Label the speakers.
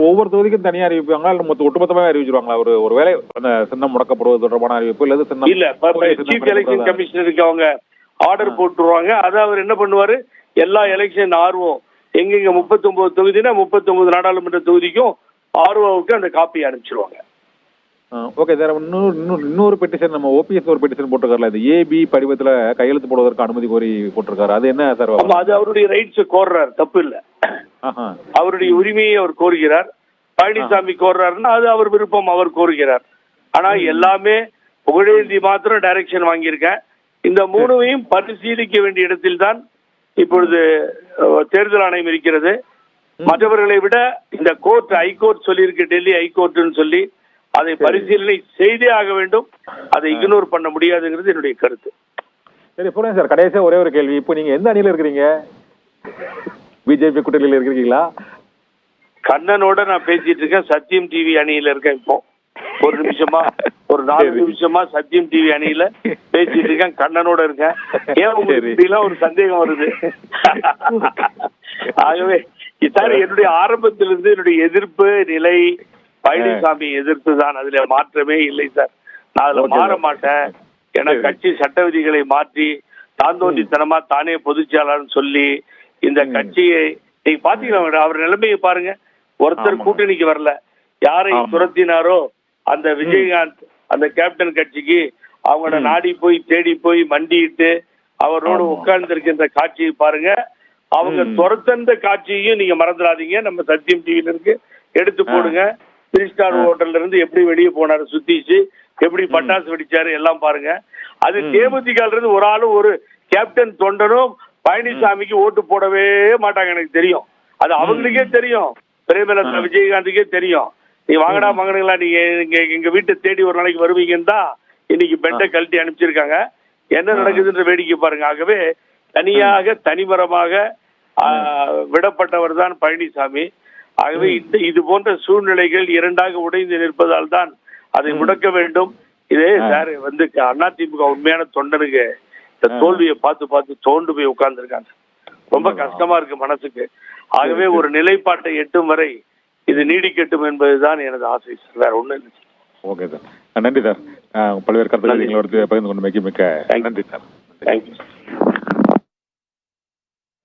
Speaker 1: ஒவ்வொரு தொகுதிக்கும் தனியா அறிவிப்பாங்களா இல்ல ஒட்டுமொத்தமாக அறிவிச்சிருவாங்களா? ஒரு வேலை அந்த சின்னம் முடக்கப்படுவது தொடர்பான அறிவிப்பு இல்ல சின்னம்
Speaker 2: இல்ல சீஃப் எலெக்ஷன் கமிஷனருக்கு அவங்க ஆர்டர் போட்டுருவாங்க. அதை அவர் என்ன பண்ணுவாரு, எல்லா எலெக்ஷன் ஆர்வம் எங்கெங்க 39 தொகுதினா 39 நாடாளுமன்ற தொகுதிக்கும் ஆர்ஓவுக்கு அந்த காப்பி அனுப்பிச்சிருவாங்க.
Speaker 1: Okay sir. இன்னொரு பெட்டிஷன் நம்ம ஓபிஎஸ் ஒரு பெட்டிஷன் போட்டிருக்காருல, இது ஏபி படிவத்துல கையெழுத்து போடுவதற்கு அனுமதி கோரி போட்டிருக்காரு. அது என்ன சார்?
Speaker 2: அது அவருடைய ரைட்ஸ் கோர்றாரு, தப்பு இல்ல. அவருடைய உரிமையை அவர் கோருகிறார். பழனிசாமி கோர்றாருன்னா அது அவர் விருப்பம், அவர் கோருகிறார். ஆனா எல்லாமே புகழேந்தி மாத்திரம் டைரக்ஷன் வாங்கியிருக்கேன். இந்த மூணுவையும் பரிசீலிக்க வேண்டிய இடத்தில் தான் இப்பொழுது தேர்தல் ஆணையம் இருக்கிறது. மற்றவர்களை விட இந்த கோர்ட் ஹைகோர்ட் சொல்லியிருக்கு, டெல்லி ஹைகோர்ட்னு சொல்லி அதை பரிசீலனை செய்தே ஆக வேண்டும். அதை இக்னோர் பண்ண முடியாதுங்கிறது என்னுடைய கருத்து.
Speaker 1: சரி சொல்லுங்க சார், கடைசியா ஒரே ஒரு கேள்வி. இப்போ நீங்க எந்த அணியில இருக்கிறீங்க? பிஜேபி கூட்டணியில இருக்கிறீங்களா?
Speaker 2: கண்ணனோட நான் பேசிட்டு இருக்கேன், சத்தியம் டிவி அணியில இருக்கேன். இப்போ ஒரு நிமிஷமா ஒரு 4 நிமிஷமா சத்தியம் டிவி அணியில பேசிட்டு இருக்கேன், கண்ணனோட இருக்கேன். ஏன் உங்களுக்கு ஒரு சந்தேகம் வருது? ஆகவே சார், என்னுடைய ஆரம்பத்திலிருந்து என்னுடைய எதிர்ப்பு நிலை பழனிசாமி எதிர்ப்பு தான், அதுல மாற்றமே இல்லை சார். நான் அதுல மாற மாட்டேன். ஏன்னா கட்சி சட்ட விதிகளை மாற்றி தாந்தோண்டித்தனமா தானே பொதுச்செயலாளர்னு சொல்லி இந்த கட்சியை நீங்க பாத்தீங்கன்னா அவர் நிலைமையை பாருங்க. ஒருத்தர் கூட்டணிக்கு வரல, யாரை துரத்தினாரோ அந்த விஜயகாந்த் அந்த கேப்டன் கட்சிக்கு அவங்களோட நாடி போய் தேடி போய் மண்டிட்டு அவரோடு உட்கார்ந்து இருக்கின்ற காட்சியை பாருங்க. அவங்க துரத்தந்த காட்சியையும் நீங்க மறந்துடாதீங்க. நம்ம சத்தியம் டிவில இருக்கு, எடுத்து போடுங்க. 3 ஸ்டார் ஹோட்டல்ல இருந்து எப்படி வெளியே போனாரு சுத்திச்சு, எப்படி பட்டாசு வெடிச்சாரு எல்லாம் பாருங்க. அது தேமுதிகால இருந்து ஒரு ஆளும் ஒரு கேப்டன் தொண்டனும் பழனிசாமிக்கு ஓட்டு போடவே மாட்டாங்க, எனக்கு தெரியும். அது அவங்களுக்கே தெரியும், பிரேமலதா விஜயகாந்துக்கே தெரியும். நீ வாங்கடா மகனுங்களா, நீங்க எங்க வீட்டை தேடி ஒரு நாளைக்கு வருவீங்கன்னு தான் இன்னைக்கு பெட்டை கழட்டி அனுப்பிச்சிருக்காங்க. என்ன நடக்குதுன்ற வேடிக்கை பாருங்க. ஆகவே தனியாக தனிமரமாக விடப்பட்டவர் தான் பழனிசாமி. ஆகவே இது போன்ற சூழ்நிலைகள் இரண்டாக உடைந்து நிற்பதால் தான் அதை முடக்க வேண்டும். இதே சார் அதிமுக உண்மையான தொண்டனுக்கு இந்த தோல்வியை பார்த்து பார்த்து தோண்டு போய் உட்கார்ந்துருக்காங்க. ரொம்ப கஷ்டமா இருக்கு மனசுக்கு. ஆகவே ஒரு நிலைப்பாட்டை எட்டும் வரை இது நீடிக்கட்டும் என்பதுதான் எனது ஆசை சார், வேற ஒண்ணும் இல்லை.
Speaker 1: ஓகே சார், நன்றி சார். பல்வேறு கருத்துக்களை பகிர்ந்து கொண்டு மிக்க நன்றி சார்.
Speaker 2: தேங்க்யூ.